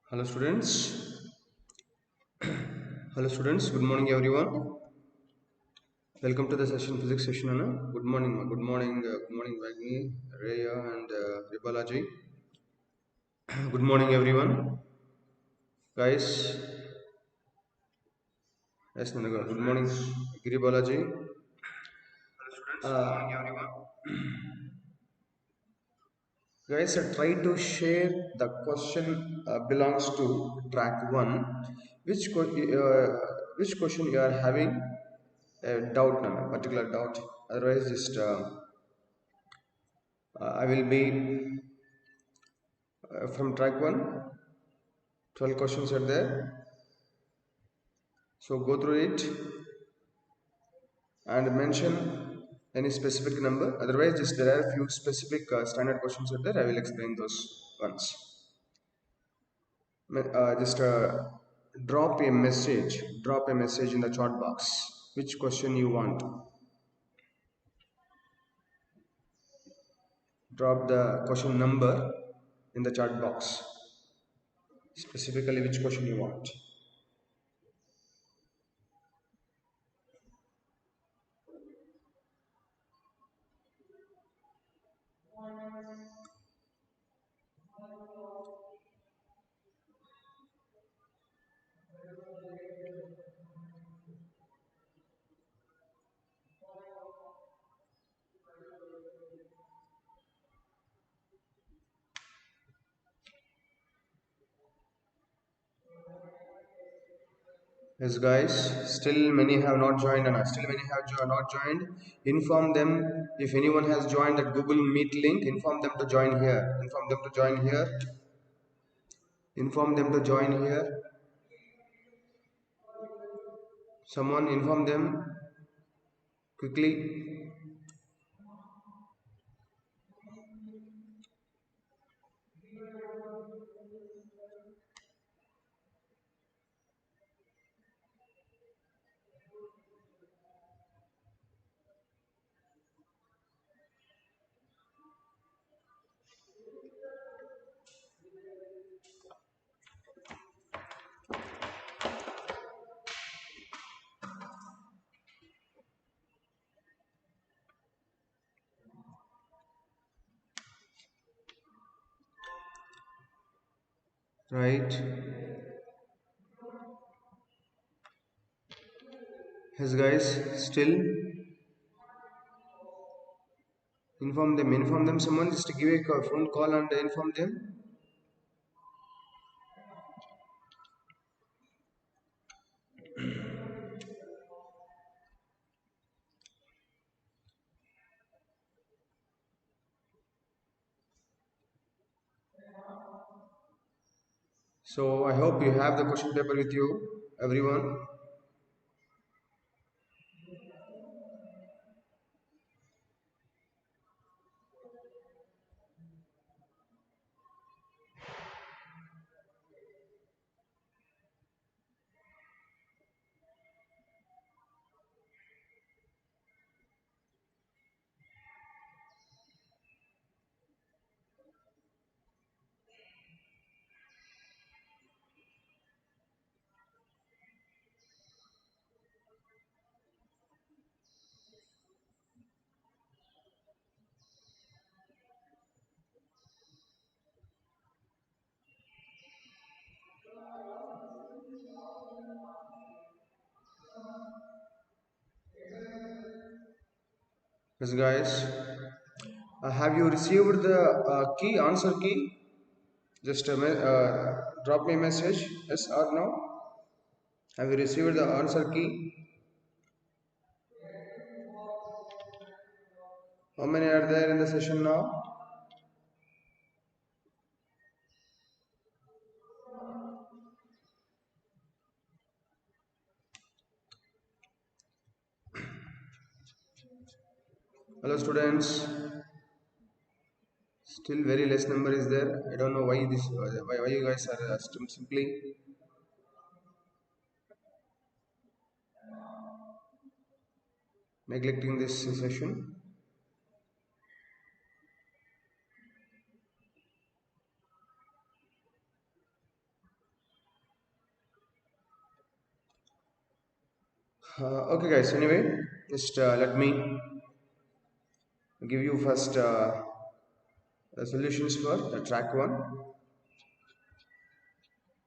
Hello students. Hello students. Good morning everyone. Welcome to the session physics session. Anna. Good morning. Good morning Vagni, Raya and Ribalaji. Good morning everyone. Guys, yes Nanaga. Good morning Giribalaji. Guys, I try to share the question belongs to track 1. Which which question you are having a doubt, no, particular doubt. Otherwise just I will be from track 1, 12 questions are there. So go through it and mention any specific number. Otherwise, just there are a few specific standard questions are there. I will explain those once. Just drop a message in the chat box. Which question you want? Drop the question number in the chat box. Specifically, which question you want? Yes, guys, still many have not joined and still many have not joined. Inform them if anyone has joined that Google Meet link. Inform them to join here. Inform them to join here. Inform them to join here. Someone inform them quickly. Right. Yes, guys, still inform them. Inform them. Someone just give a phone call and inform them. So I hope you have the question paper with you, everyone. Yes, guys. Have you received the key answer key? Just drop me a message. Yes or no? Have you received the answer key? How many are there in the session now? Hello, students. Still very less number is there. I don't know why this. Why you guys are simply neglecting this session. Okay, guys. Anyway, just let me give you first the solutions for the track one.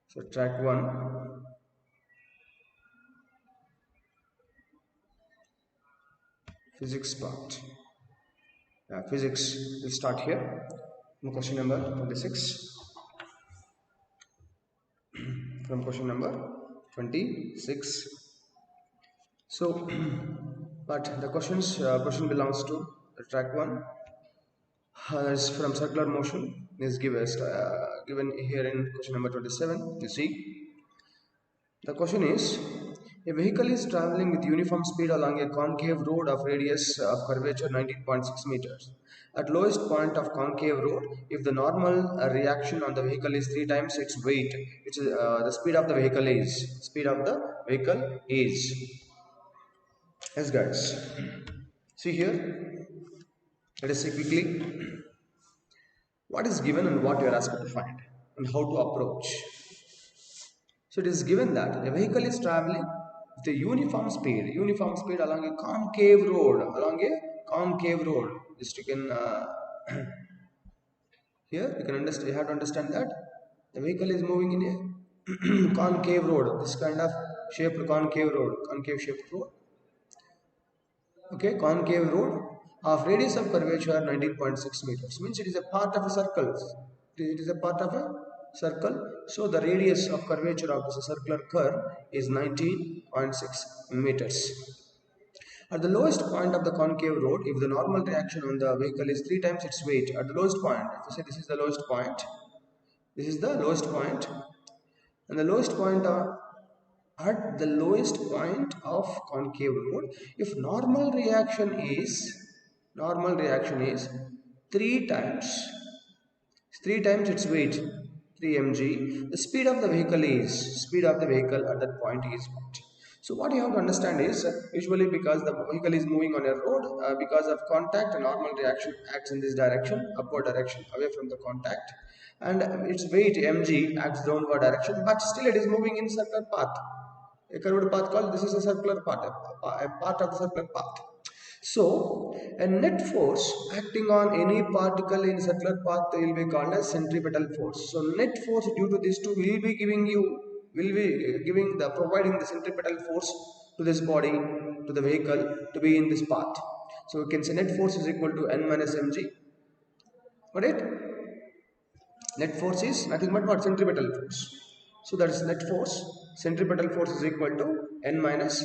So track one, physics part. Physics. We'll start here. Question number 26. From question number 26. So, but the question belongs to the track one. Is from circular motion is given here in question number 27. You see, the question is, a vehicle is traveling with uniform speed along a concave road of radius of curvature 19.6 meters. At lowest point of concave road, if the normal reaction on the vehicle is 3 times its weight, which is the speed of the vehicle is. Yes, guys. See here. Let us see quickly what is given and what you are asked to find and how to approach. So it is given that a vehicle is traveling with a uniform speed along a concave road. Just you can here you can understand. You have to understand that the vehicle is moving in a concave road. This kind of concave shaped road. Okay, concave road of radius of curvature 19.6 meters. Means it is a part of a circle. It is a part of a circle. So the radius of curvature of this circular curve is 19.6 meters. At the lowest point of the concave road, if the normal reaction on the vehicle is 3 times its weight, at the lowest point, if you say this is the lowest point, this is the lowest point, and the lowest point at the lowest point of concave road, if normal reaction is 3 times 3 times its weight, 3 mg, the speed of the vehicle at that point is what? So what you have to understand is, usually because the vehicle is moving on a road, because of contact, a normal reaction acts in this direction, upward direction, away from the contact, and its weight mg acts downward direction, but still it is moving in circular path, a curved path called, this is a circular path, a part of the circular path. So, a net force acting on any particle in circular path will be called as centripetal force. So, net force due to these two will be providing the centripetal force to this body, to the vehicle to be in this path. So, we can say net force is equal to N minus mg. Got it? Net force is nothing but what? Centripetal force. So, that is net force. Centripetal force is equal to N minus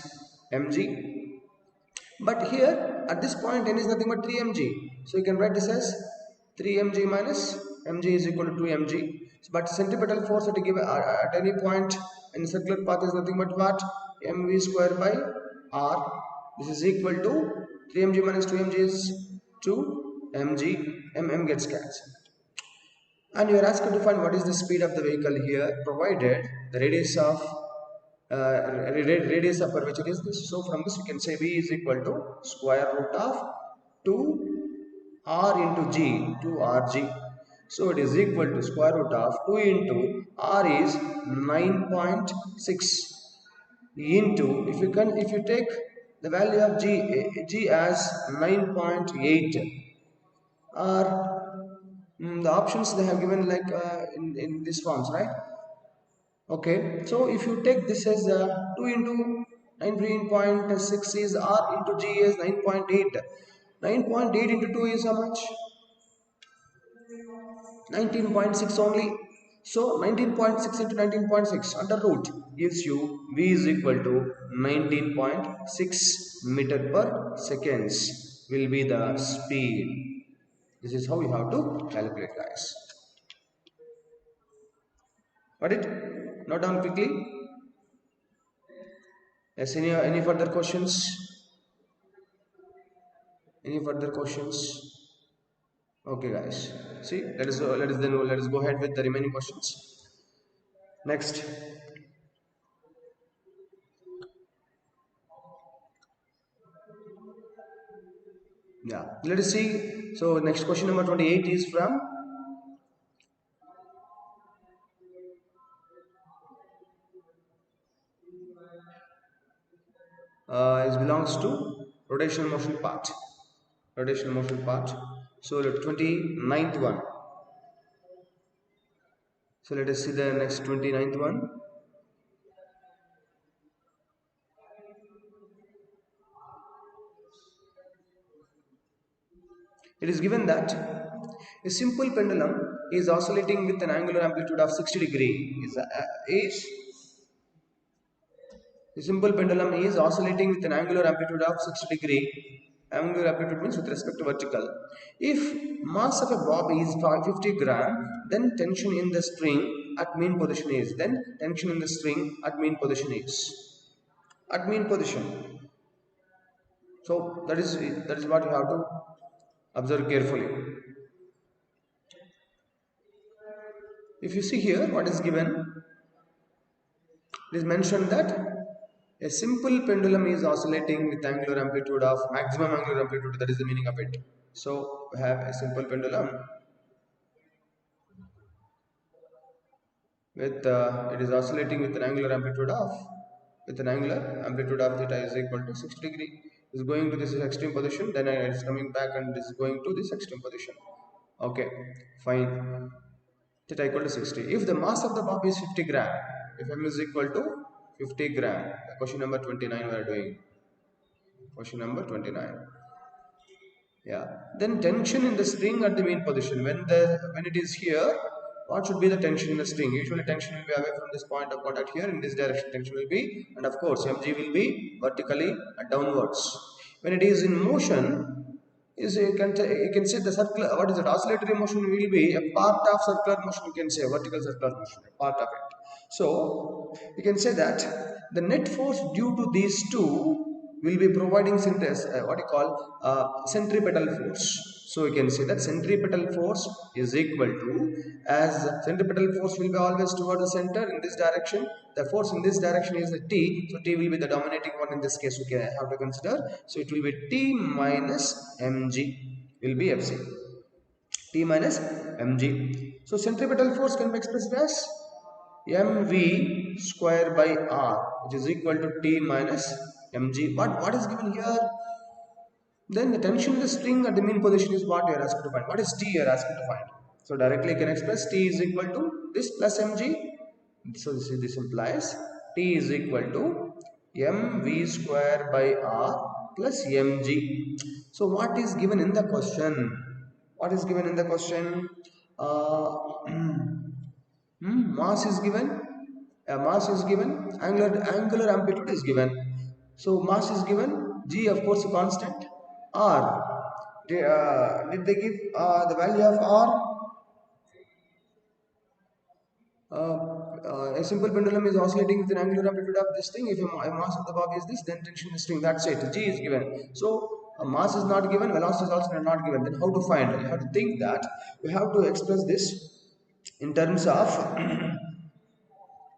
mg. But here at this point n is nothing but 3 mg. So you can write this as 3 mg minus mg is equal to 2 mg. But centripetal force at any point in circular path is nothing but what? mv square by r. This is equal to 3 mg minus 2 mg is 2 mg. Mm gets cancelled. And you are asked to find what is the speed of the vehicle here, provided the radius of curvature is this. So from this we can say v is equal to square root of 2 r into g, 2 rg. So it is equal to square root of 2 into r is 9.6 into, if you take the value of g as 9.8, or the options they have given like in this forms, right? Okay, so if you take this as 2 into 19.6 is R into G is 9.8. 9.8 into 2 is how much? 19.6 only. So 19.6 into 19.6 under root gives you V is equal to 19.6 meter per seconds will be the speed. This is how you have to calculate, guys. Got it? Note down quickly. Yes, any further questions? Any further questions? Okay, guys. See, let us go ahead with the remaining questions. Next, yeah. Let us see. So next question number 28 is from belongs to rotational motion part. Rotational motion part. So the 29th one. So let us see the next 29th one. It is given that a simple pendulum is oscillating with an angular amplitude of 60 degree. A simple pendulum is oscillating with an angular amplitude of 60 degree. Angular amplitude means with respect to vertical. If mass of a bob is 50 gram, then tension in the string at mean position is. Then tension in the string at mean position is. At mean position. So that is what you have to observe carefully. If you see here what is given, it is mentioned that a simple pendulum is oscillating with angular amplitude of maximum angular amplitude, that is the meaning of it. So we have a simple pendulum with it is oscillating with an angular amplitude of theta is equal to 60 degree. It is going to this extreme position, then it is coming back and is going to this extreme position. Okay, fine. Theta equal to 60. If the mass of the bob is 50 gram, if m is equal to 50 gram, question number 29 we are doing. Question number 29. Yeah. Then tension in the string at the mean position. When it is here, what should be the tension in the string? Usually tension will be away from this point of contact here. In this direction tension will be, and of course mg will be vertically and downwards. When it is in motion, you can say the circular, what is it, oscillatory motion will be a part of circular motion, you can say vertical circular motion, a part of it. So you can say that the net force due to these two will be providing what you call centripetal force. So you can say that centripetal force is equal to, as centripetal force will be always toward the center in this direction, the force in this direction is the T, so T will be the dominating one in this case, we can have to consider. So it will be T minus mg will be Fc. T minus mg. So centripetal force can be expressed as mv square by r, which is equal to T minus mg. What is given here? Then the tension in the string at the mean position is what you are asked to find. What is T you are asked to find? So directly you can express T is equal to this plus mg. So this implies T is equal to mv square by r plus mg. So what is given in the question? What is given in the question? Uh, mass is given, mass is given, angular amplitude is given. So mass is given, g of course a constant, r did they give the value of r? A simple pendulum is oscillating with an angular amplitude of this thing. If a mass of the bob is this, then tension in the string, that's it, g is given. So mass is not given, velocity is also not given. Then how to find? You have to think that you have to express this in terms of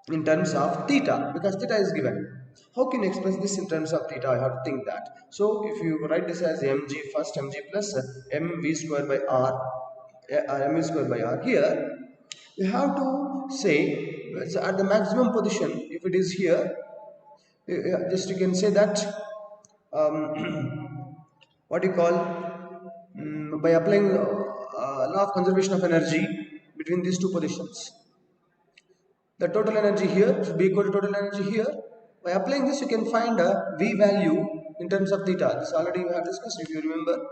theta, because theta is given. How can you express this in terms of theta? I have to think that. So if you write this as mg first, mg plus mv square by r, mv square by r, here you have to say at the maximum position, if it is here, just you can say that what you call by applying law of conservation of energy between these two positions, the total energy here should be equal to total energy here. By applying this, you can find a V value in terms of theta. This already we have discussed, if you remember.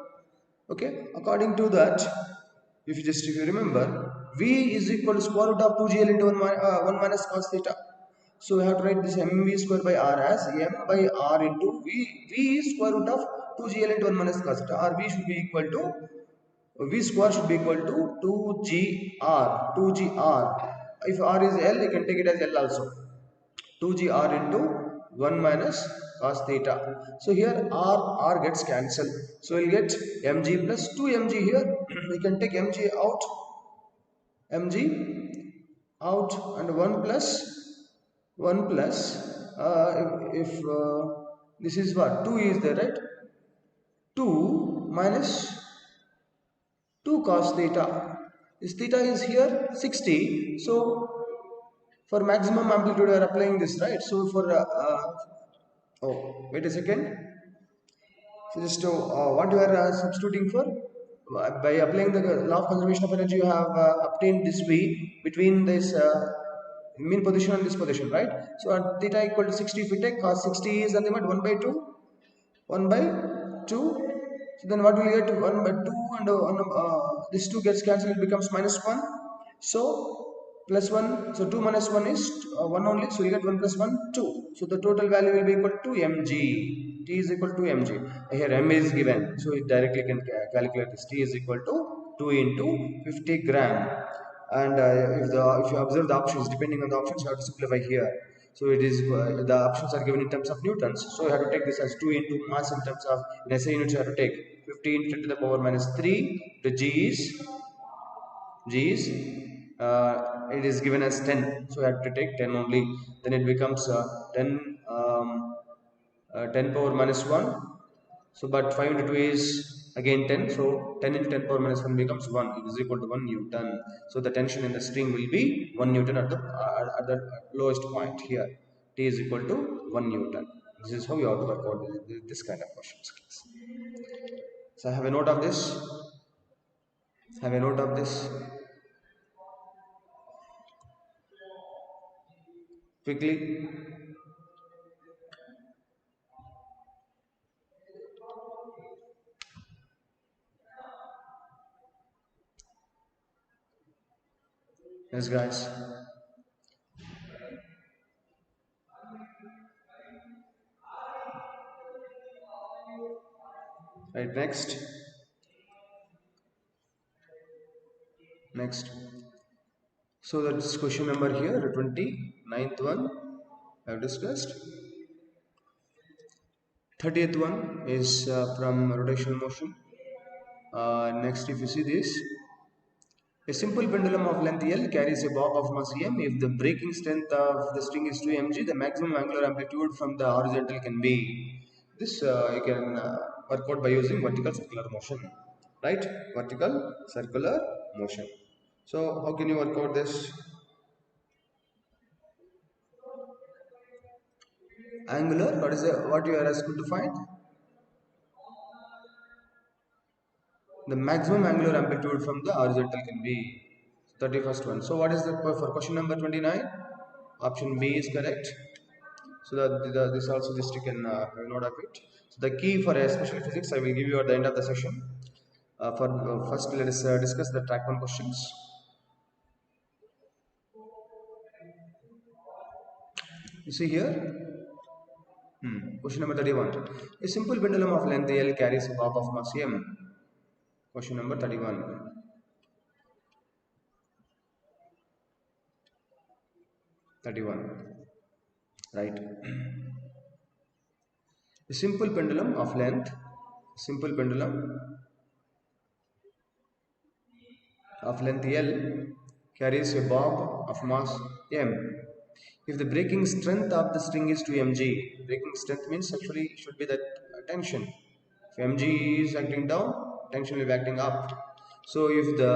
Okay, according to that, if you remember, V is equal to square root of 2gl into 1 minus cos theta. So we have to write this mv square by r as m by r into V is square root of 2gl into 1 minus cos theta, or V should be equal to, V square should be equal to 2gr. If r is L, you can take it as L also. 2gr into 1 minus cos theta. So here r gets cancelled. So we'll get mg plus 2mg here. We can take mg out and 1 plus if this is what 2 is there, right? 2 minus 2 cos theta. This theta is here 60. So for maximum amplitude we are applying this, right? So for oh, wait a second. So just what you are substituting for? By applying the law of conservation of energy, you have obtained this V between this mean position and this position, right? So at theta equal to 60, if we take cos 60 is nothing but 1 by 2, 1 by 2. So then what will you get? 1 by 2 and this 2 gets cancelled, it becomes minus 1. So plus 1, so 2 minus 1 is 1 only, so you get 1 plus 1, 2. So the total value will be equal to mg. T is equal to mg. Here m is given, so it directly can calculate this. T is equal to 2 into 50 gram. And if you observe the options, depending on the options, you have to simplify here. So it is the options are given in terms of newtons, so you have to take this as 2 into mass in terms of in SI units. You have to take 50 into 10 to the power minus 3. The G is it is given as 10, so you have to take 10 only. Then it becomes 10 10 power minus 1. So but 5 into 2 is again 10, so 10 into 10 power minus 1 becomes 1. It is equal to 1 Newton. So the tension in the string will be 1 Newton at the lowest point here. T is equal to 1 Newton. This is how you have to work out this kind of questions. So have a note of this. Have a note of this quickly. Yes, guys. Right, next. So that's question number here, the 29th one I have discussed. 30th one is from rotational motion. Next, if you see this, a simple pendulum of length L carries a bob of mass m. If the breaking strength of the string is 2 mg, the maximum angular amplitude from the horizontal can be. This you can work out by using vertical circular motion, right? Vertical circular motion. So how can you work out this? Angular, what you are asked to find? The maximum angular amplitude from the horizontal can be 31st one. So what is the for question number 29? Option B is correct. So this also this you can have a note of it. So the key for special physics I will give you at the end of the session. For first let us discuss the track 1 questions. You see here, question number 31. A simple pendulum of length L carries a bob of mass m. Question number 31. 31. Right. A simple pendulum of length, simple pendulum of length L carries a bob of mass m. If the breaking strength of the string is 2 mg, breaking strength means actually should be that tension. If mg is acting down, tension will be acting up. So if the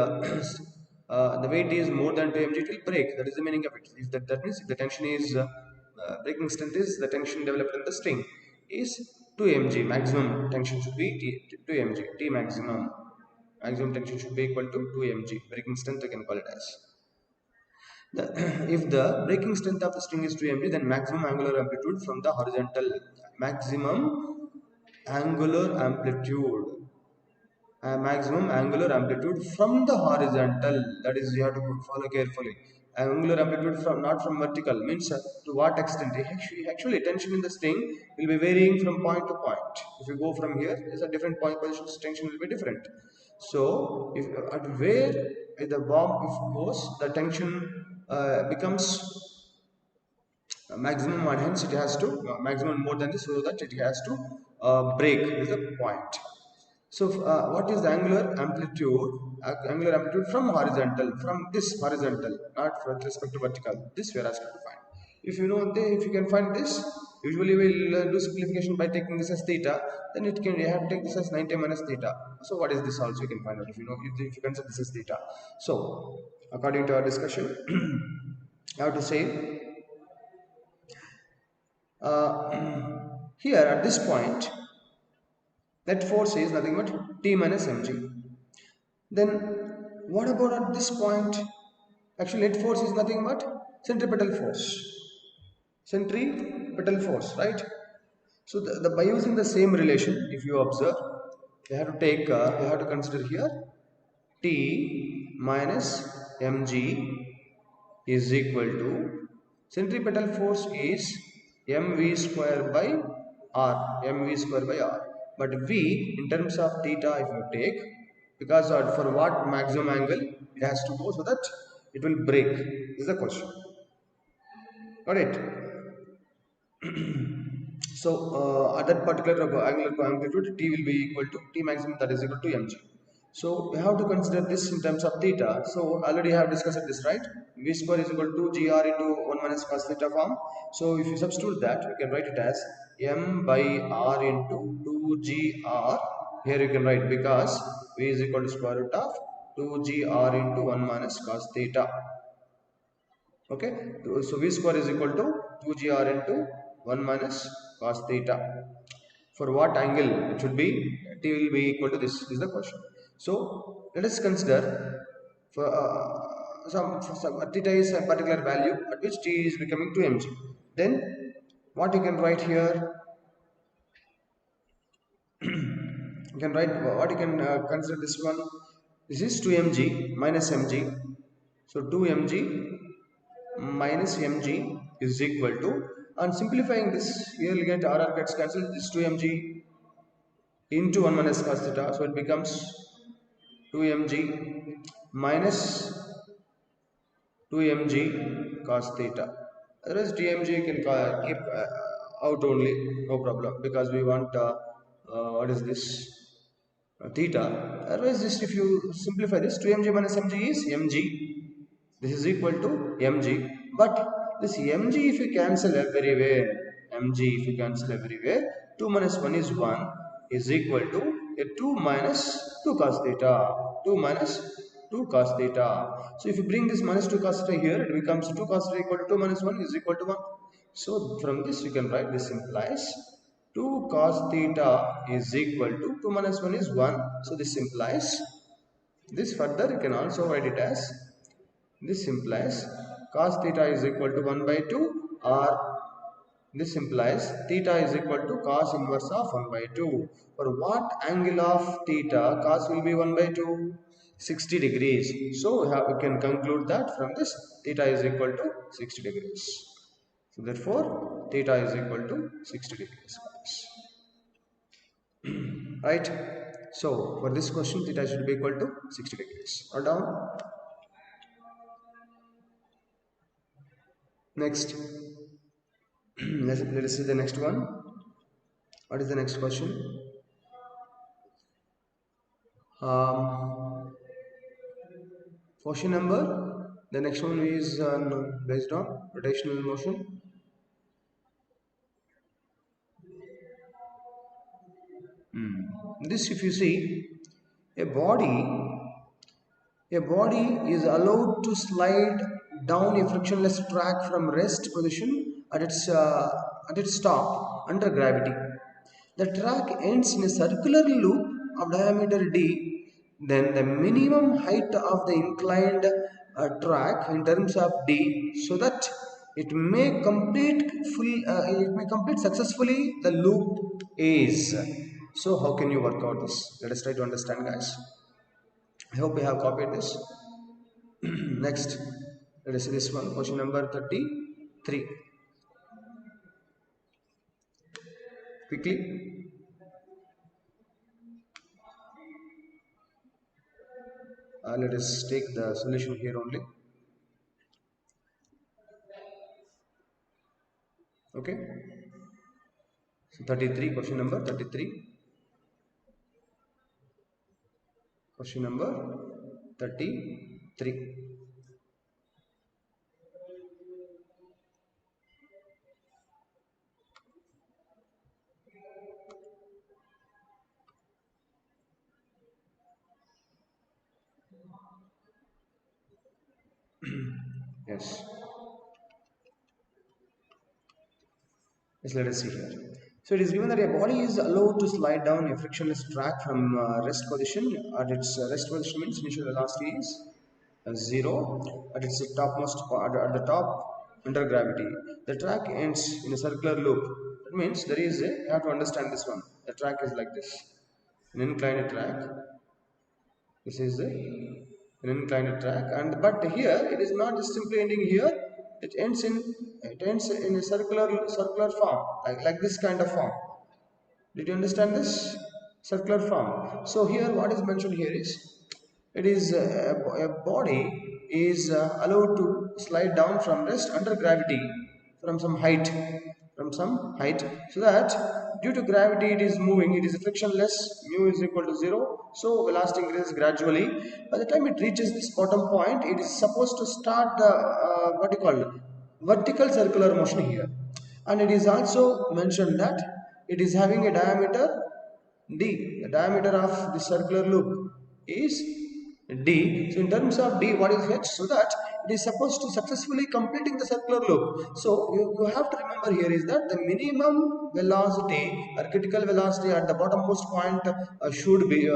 the weight is more than 2 mg, it will break. That is the meaning of it. If that means if the tension is breaking strength is the tension developed in the string is 2 mg. Maximum tension should be 2 mg. T maximum. Maximum tension should be equal to 2 mg. Breaking strength you can call it as. If the breaking strength of the string is 2 mg, then maximum angular amplitude from the horizontal. Maximum angular amplitude. Maximum angular amplitude from the horizontal. That is, you have to follow carefully. Angular amplitude from not from vertical means to what extent? Actually, tension in the string will be varying from point to point. If you go from here, there's a different point positions, tension will be different. So, if at where the bomb if goes, the tension becomes maximum, and hence it has to maximum more than this, so that it has to break is the point. So what is the angular amplitude? Angular amplitude from horizontal, from this horizontal, not with respect to vertical. This we are asked to find. If you know, if you can find this, usually we'll do simplification by taking this as theta. Then it can you have to take this as 90 minus theta. So what is this also you can find out if you know if you consider this as theta. So according to our discussion, I have to say here at this point Net force is nothing but T minus mg. Then what about at this point? Actually, net force is nothing but centripetal force. Centripetal force, right? So by using the same relation, if you observe, you have to take, you have to consider here T minus mg is equal to centripetal force is mv square by mv square by r. But v in terms of theta, if you take, because for what maximum angle it has to go so that it will break, is the question. Got it? So at that particular angular amplitude, T will be equal to T maximum, that is equal to mg. So we have to consider this in terms of theta. So already I have discussed this, right? V square is equal to gr into 1 minus cos theta form. So if you substitute that, you can write it as m by r into 2gr. Here you can write, because V is equal to square root of 2gr into 1 minus cos theta. Okay, so V square is equal to 2gr into 1 minus cos theta. For what angle it should be? T will be equal to this, is the question. So let us consider for some theta is a particular value at which T is becoming 2 mg. Then what you can write here? You can write what you can consider this one. This is 2 mg minus mg. So 2 mg minus mg is equal to, and simplifying this, here you get r gets cancelled, this 2 mg into 1 minus cos theta, so it becomes 2 mg minus 2 mg cos theta. Otherwise dmg you can keep out only, no problem, because we want what is this, theta. Otherwise just if you simplify this, 2 mg minus mg is mg. This is equal to mg, but this mg if you cancel everywhere, mg if you cancel everywhere, 2 minus 1 is 1, is equal to 2 minus 2 cos theta, 2 minus 2 cos theta. So if you bring this minus 2 cos theta here, it becomes 2 cos theta equal to 2 minus 1 is equal to 1. So from this you can write, this implies 2 cos theta is equal to 2 minus 1 is 1. So this implies, this further you can also write it as, this implies cos theta is equal to 1 by 2, or this implies theta is equal to cos inverse of 1 by 2. For what angle of theta cos will be 1 by 2? 60 degrees. So we can conclude that from this, theta is equal to 60 degrees. So therefore theta is equal to 60 degrees. Right? So for this question, theta should be equal to 60 degrees. Or down. Next. Let us see the next one. What is the next question? Question number. The next one is based on rotational motion. This, if you see, a body is allowed to slide down a frictionless track from rest position at its top under gravity. The track ends in a circular loop of diameter d. Then the minimum height of the inclined track in terms of d, so that it may complete successfully the loop is. So how can you work out this? Let us try to understand, guys. I hope you have copied this. Next, let us see this one, question number 33. Quickly. Let us take the solution here only. Okay. So 33, question number 33. Question number 33. Yes. Yes, let us see here. So it is given that a body is allowed to slide down a frictionless track from rest position. At its rest position means initial velocity is 0. At its topmost at the top under gravity. The track ends in a circular loop. That means there is a, you have to understand this one. The track is like this. An inclined track. This is an inclined track, and but here it is not just simply ending here. It ends in a circular form, like this kind of form. Did you understand this? Circular form. So here what is mentioned here is it is a body is allowed to slide down from rest under gravity from some height so that due to gravity it is moving, it is frictionless, mu is equal to 0, so velocity increases gradually. By the time it reaches this bottom point, it is supposed to start the what you call vertical circular motion here, and it is also mentioned that it is having a diameter d. The diameter of the circular loop is d. So in terms of d, what is h? So that it is supposed to successfully completing the circular loop. So you have to remember here is that the minimum velocity or critical velocity at the bottommost point should be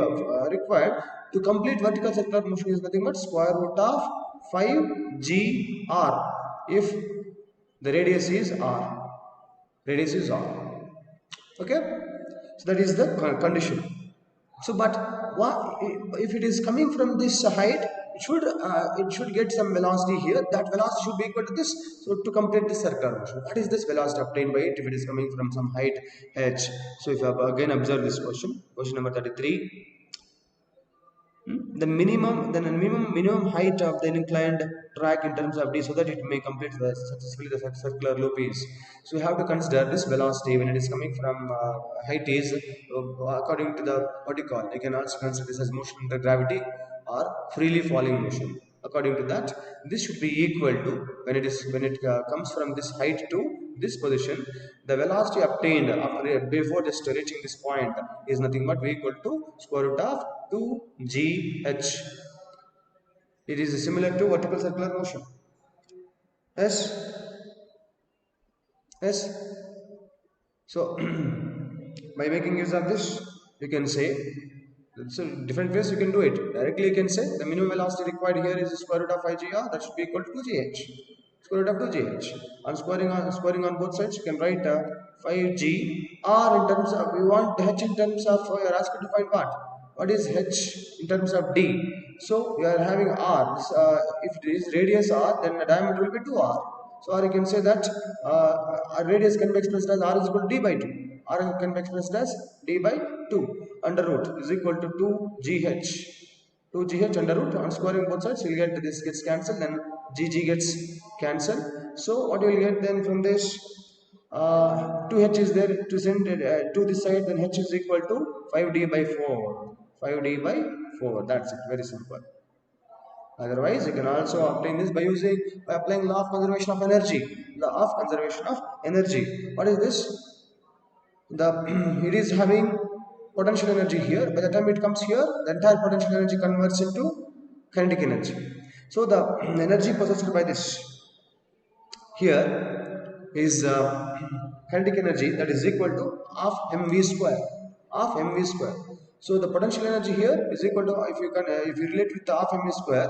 required to complete vertical circular motion is nothing but square root of 5 gr if the radius is r. Radius is r. Okay, so that is the condition. So but what if it is coming from this height, it should get some velocity here. That velocity should be equal to this. So to complete this circular motion, what is this velocity obtained by it if it is coming from some height h? So if you have again observe this question number 33. The minimum height of the inclined track in terms of d, so that it may complete successfully the circular loop is. So we have to consider this velocity when it is coming from height is according to the what you call. You can also consider this as motion under gravity or freely falling motion. According to that, this should be equal to when it comes from this height to this position. The velocity obtained after before just reaching this point is nothing but equal to square root of 2gh. It is similar to vertical circular motion. Yes, yes. So by making use of this, you can say, so different ways you can do it. Directly you can say the minimum velocity required here is the square root of 5gr, that should be equal to 2gh. Square root of 2gh. On squaring on both sides, you can write 5gr in terms of, we want h in terms of, you are asked to find what? What is h in terms of d? So we are having r. If it is radius r, then the diameter will be 2r. So or you can say that radius can be expressed as r is equal to d by 2. R can be expressed as d by 2 under root is equal to 2gh. 2gh under root. On squaring both sides, you will get this gets cancelled, then gg gets cancelled. So what you will get then from this, 2h is there to send to this side, then h is equal to 5d by 4. 5d by 4. That's it. Very simple. Otherwise, you can also obtain this by applying law of conservation of energy. Law of conservation of energy. What is this? The it is having potential energy here. By the time it comes here, the entire potential energy converts into kinetic energy. So the energy possessed by this here is kinetic energy, that is equal to half mv square. Half mv square. So the potential energy here is equal to, if you relate with the half mv square,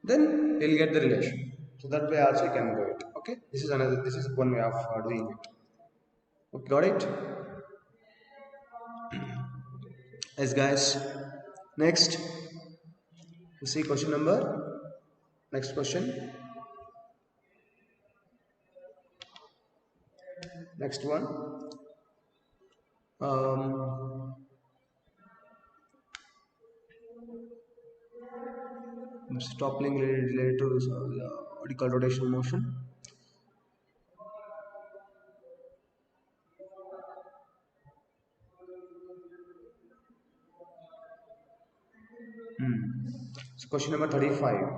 then you'll get the relation. So that way also you can do it. Okay, this is one way of doing it. Okay, got it? Yes guys, next you see question number, next question, next one. Toppling related to what you call rotational motion. So question number 35.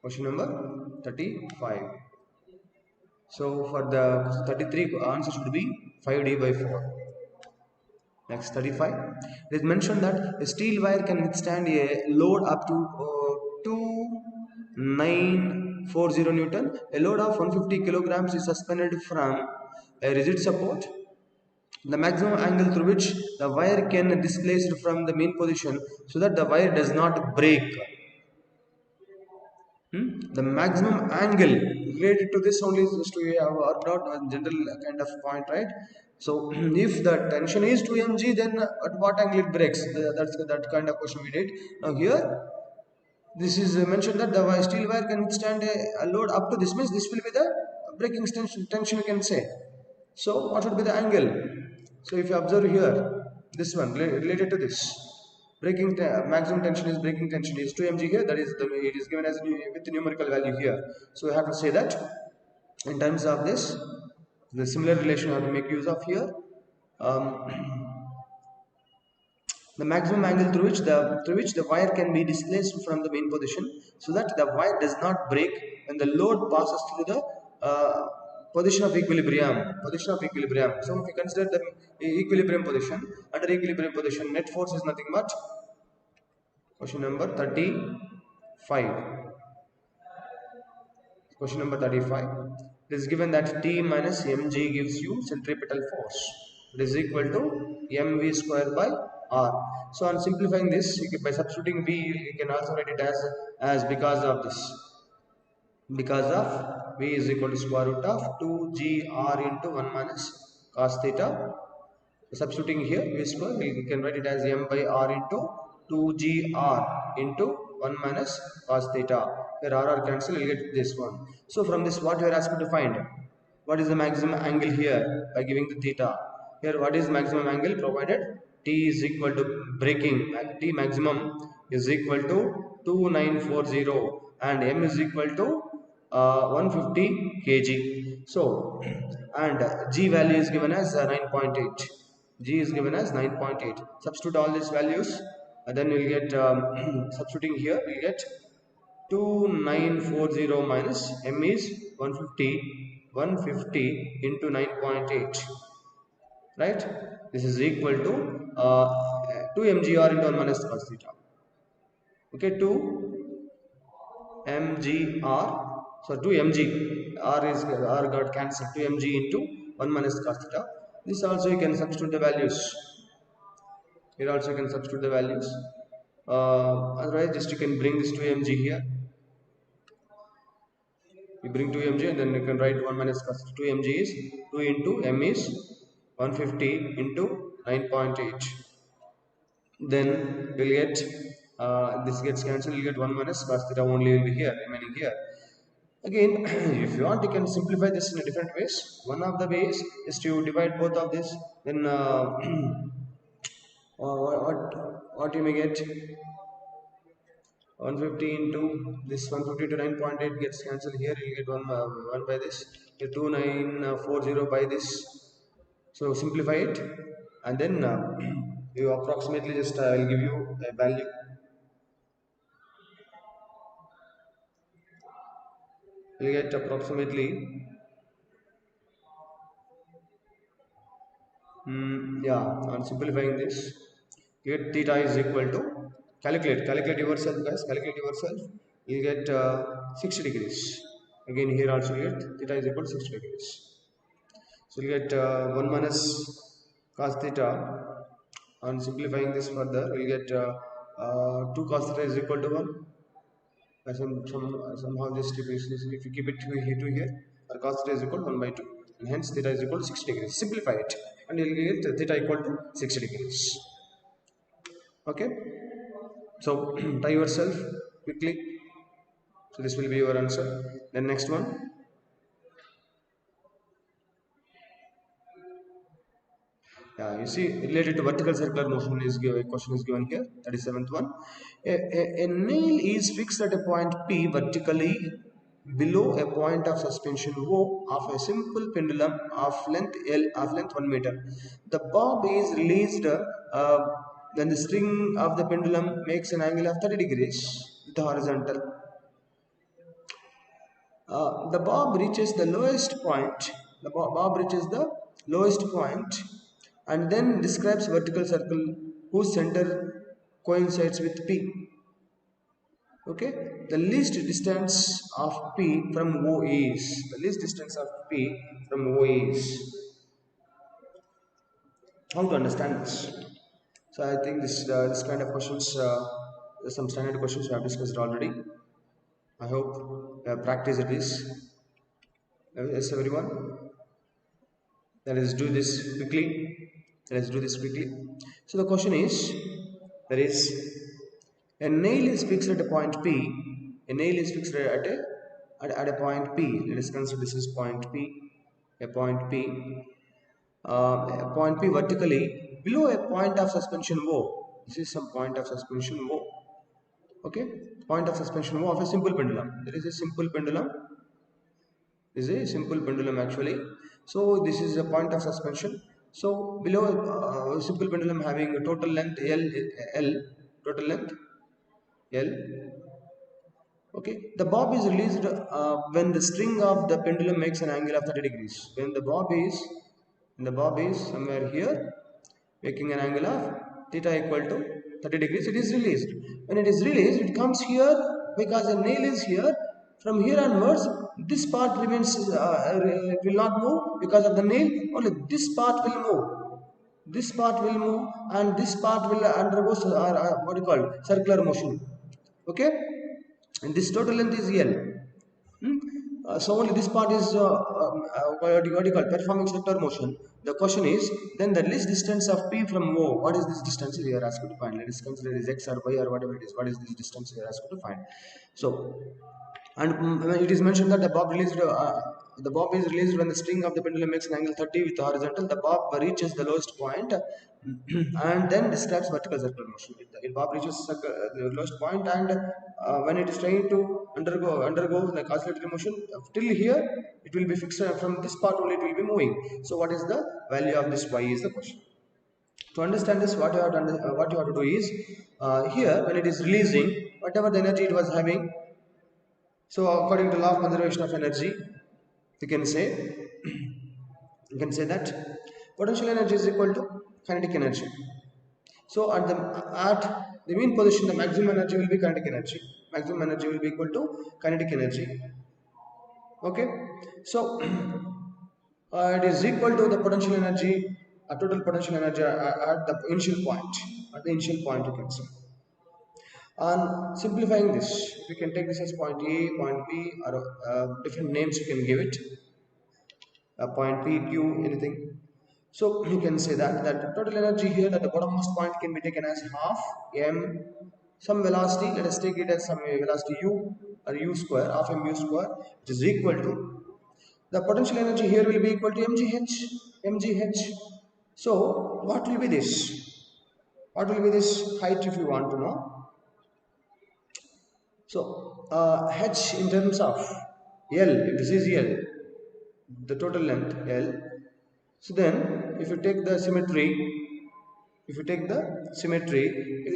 Question number 35. So for the 33, answer should be 5d by 4. Next 35. It is mentioned that a steel wire can withstand a load up to 2940 Newton. A load of 150 kilograms is suspended from a rigid support, the maximum angle through which the wire can be displaced from the main position so that the wire does not break. The maximum angle related to this only is just to have worked out a general kind of point, right? So if the tension is 2 mg, then at what angle it breaks? That's that kind of question we did. Now here, this is mentioned that the steel wire can withstand a load up to this means this will be the breaking tension you can say. So what should be the angle? So if you observe here, this one related to this, maximum tension is breaking tension is 2 mg here. That is it is given as with the numerical value here. So we have to say that in terms of this, the similar relation you have to make use of here. Um, the maximum angle through which the wire can be displaced from the main position so that the wire does not break when the load passes through the position of equilibrium. So if you consider the equilibrium position, under equilibrium position, net force is nothing but question number 35. Question number 35. It is given that T minus mg gives you centripetal force. It is equal to mv square by r. So on simplifying this, by substituting v, you can also write it as because of this. Because of v is equal to square root of 2gr into 1 minus cos theta. Substituting here v square, we can write it as m by r into 2gr into 1 minus cos theta. Here r cancel, you will get this one. So from this, what you are asked to find? What is the maximum angle here by giving the theta? Here what is maximum angle provided? T is equal to breaking, T maximum is equal to 2940 and m is equal to 150 kg. So and G value is given as 9.8. G is given as 9.8. Substitute all these values and then we'll get substituting here we'll get 2940 minus m is 150 into 9.8, right? This is equal to 2 mgr into 1 minus cos theta. Okay, 2 mgr, so 2 mg, r got cancelled, 2 mg into 1 minus cos theta. This also you can substitute the values. Here also you can substitute the values. Otherwise just you can bring this 2 mg here. You bring 2 mg and then you can write 1 minus cos 2 mg is 2 into m is 150 into 9.8. Then we'll get this gets cancelled, you'll get 1 minus cos theta only will be here remaining here. Again, if you want, you can simplify this in a different ways. One of the ways is to divide both of this. Then what you may get 150 into this 150 to 9.8 gets cancelled here. You get 1 by this. You 2940 by this. So simplify it and then you approximately just I will give you a value. You get approximately yeah, on simplifying this you get theta is equal to calculate yourself guys, calculate yourself. You get 60 degrees. Again here also you get theta is equal to 60 degrees. So you get 1 minus cos theta. On simplifying this further, we'll get 2 cos theta is equal to 1. Somehow this if you keep it to here, cos theta is equal to 1 by 2. And hence theta is equal to 60 degrees. Simplify it and you'll get theta equal to 60 degrees. Okay. So try yourself quickly. So this will be your answer. Then next one. Yeah, you see, related to vertical circular motion is given, question is given here. That is 7th one. A nail is fixed at a point P vertically below a point of suspension O of a simple pendulum of length L of length 1 meter. The bob is released when the string of the pendulum makes an angle of 30 degrees with the horizontal. The bob reaches the lowest point. The bob reaches the lowest point and then describes vertical circle whose center coincides with P. Okay, the least distance of P from O is, the least distance of P from O is How to understand this? So I think this kind of questions, some standard questions we have discussed already. I hope you have practiced this. Yes, everyone. Let us do this quickly. Let's do this quickly. So the question is, there is a nail is fixed at a point P. A nail is fixed at a point P. Let us consider this is point P. A point P. A point P vertically below a point of suspension O. This is some point of suspension O. Okay, point of suspension O of a simple pendulum. There is a simple pendulum. Is a simple pendulum actually. So this is a point of suspension. So below simple pendulum having a total length L, total length L. Okay, the bob is released when the string of the pendulum makes an angle of 30 degrees. When the bob is somewhere here making an angle of theta equal to 30 degrees, it is released. When it is released, it comes here because the nail is here. From here onwards, this part remains will not move because of the nail. Only this part will move. This part will move, and this part will undergo what you call circular motion. Okay, and this total length is L. Hmm? So only this part is what do you call performing circular motion. The question is, then the least distance of P from O. What is this distance we are asked to find? Let us consider it is X or Y or whatever it is. What is this distance we are asked to find? So, and it is mentioned that the bob is released when the string of the pendulum makes an angle 30 with the horizontal. The bob reaches the lowest point and then describes vertical circular motion. The bob reaches the lowest point, and when it is trying to undergo like oscillatory motion till here, it will be fixed from this part only. It will be moving. So what is the value of this y is the question. To understand this, what you have to do is here when it is releasing whatever the energy it was having. So according to law of conservation of energy, you can say you can say that potential energy is equal to kinetic energy. So at the mean position, the maximum energy will be kinetic energy. Maximum energy will be equal to kinetic energy. Okay, so it is equal to the potential energy, total potential energy at the initial point. At the initial point, you can say. On simplifying this, we can take this as point A, point B, or different names you can give it. Point P, Q, anything. So you can say that total energy here at the bottommost point can be taken as half m some velocity. Let us take it as some velocity u or u square, half m u square, which is equal to the potential energy here will be equal to mgh. So what will be this? What will be this height if you want to know? So h in terms of L, if this is L, the total length L. So then if you take the symmetry,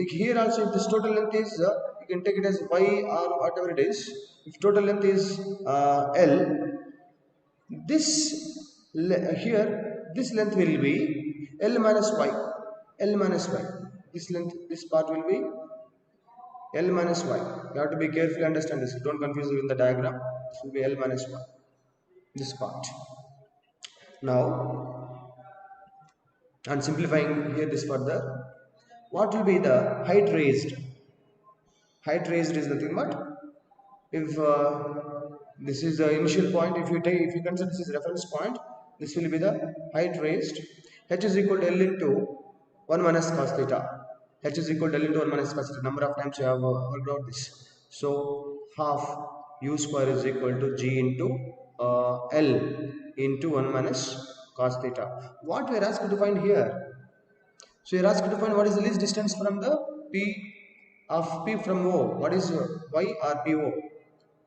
here also if this total length is you can take it as y or whatever it is. If total length is L, this here this length will be L minus y. This length, this part will be L minus y. You have to be carefully understand this. Don't confuse it in the diagram. This will be L minus y. This part. Now, and simplifying here this further, what will be the height raised? Height raised is nothing but if this is the initial point. If you consider this is reference point, this will be the height raised. H is equal to L into 1 minus cos theta. H is equal to L into 1 minus cos theta. Number of times you have worked out this. So half u square is equal to g into L into 1 minus cos theta. What we are asked to find here? So you are asked to find what is the least distance from the P of P from O. What is Y or PO?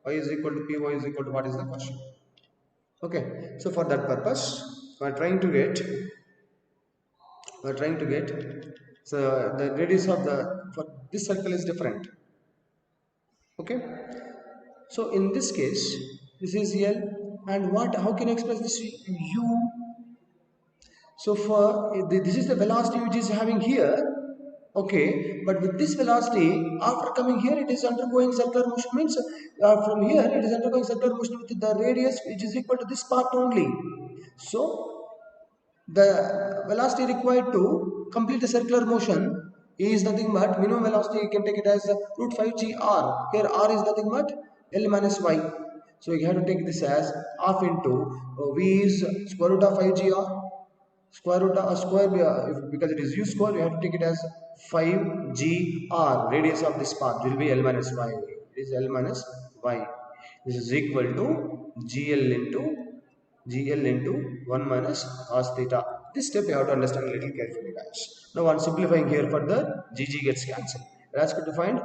Y is equal to PO is equal to what is the question? Okay. So for that purpose, we are trying to get. So the radius of the for this circle is different. Okay. So in this case, this is L, and what? How can I express this? U. So for this is the velocity which is having here. Okay, but with this velocity, after coming here, it is undergoing circular motion. Means from here, it is undergoing circular motion with the radius which is equal to this part only. So The velocity required to complete the circular motion is nothing but minimum velocity. You can take it as root 5 g r. Here r is nothing but L minus y. So you have to take this as half into v is square root of 5 g r. Square root of a square, because it is u square, you have to take it as 5 g r. Radius of this path will be L minus y. It is L minus y. This is equal to GL into 1 minus cos theta. This step you have to understand a little carefully, guys. Now on simplifying here further, GG gets cancelled. We are asked to find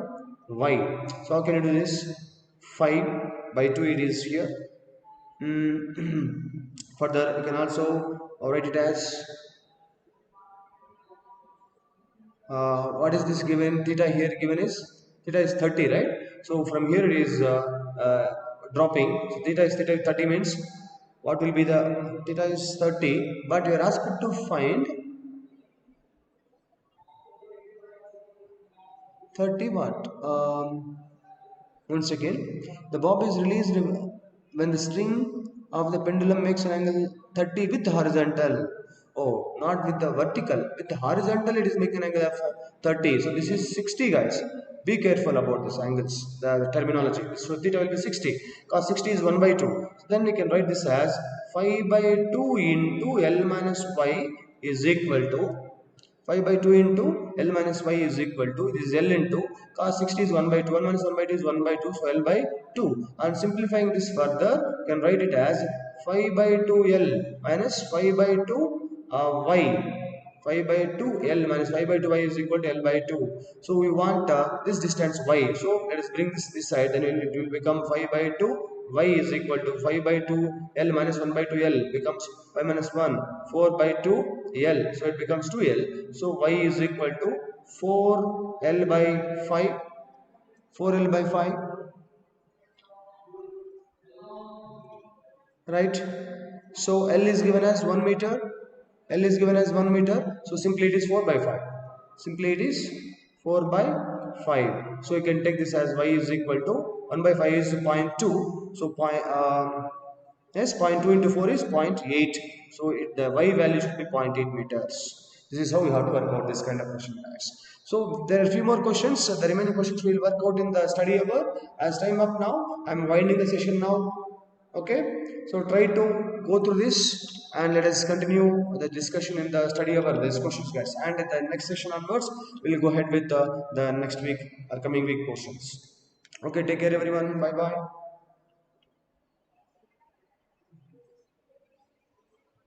y. So how can you do this? 5 by 2 it is here. Further you can also write it as what is this given? Theta here given is theta is 30, right? So from here it is dropping. So theta is 30 means what will be the theta is 30, but we are asked to find 30 what? Once again, the bob is released when the string of the pendulum makes an angle 30 with horizontal. Oh, not with the vertical. With the horizontal, it is making an angle of 30. So this is 60, guys. Be careful about these angles, the terminology. So theta will be 60. Cos 60 is 1 by 2. So then we can write this as 5 by 2 into L minus y is equal to 5 by 2 into L minus y is equal to, this is L into cos 60 is 1 by 2, 1 minus 1 by 2 is 1 by 2, so L by 2. And simplifying this further, you can write it as 5 by 2 L minus 5 by 2 y. 5 by 2 L minus 5 by 2 y is equal to L by 2. So we want this distance y. So let us bring this side, then it will become 5 by 2 y is equal to 5 by 2 L minus 1 by 2 L becomes 5 minus 1 4 by 2 L, so it becomes 2L. So y is equal to 4L by 5, 4L by 5, right? So L is given as 1 meter, L is given as 1 meter, so simply it is 4 by 5, simply it is 4 by 5. So you can take this as y is equal to 1 by 5 is 0.2, so yes, 0.2 into 4 is 0.8. So the y value should be 0.8 meters. This is how we have to work out this kind of question, guys. So there are a few more questions. The remaining questions we will work out in the study hour. As time up now, I am winding the session now. Okay. So try to go through this and let us continue the discussion in the study hour. These questions, guys. And in the next session onwards, we will go ahead with the next week, coming week questions. Okay. Take care, everyone. Bye bye.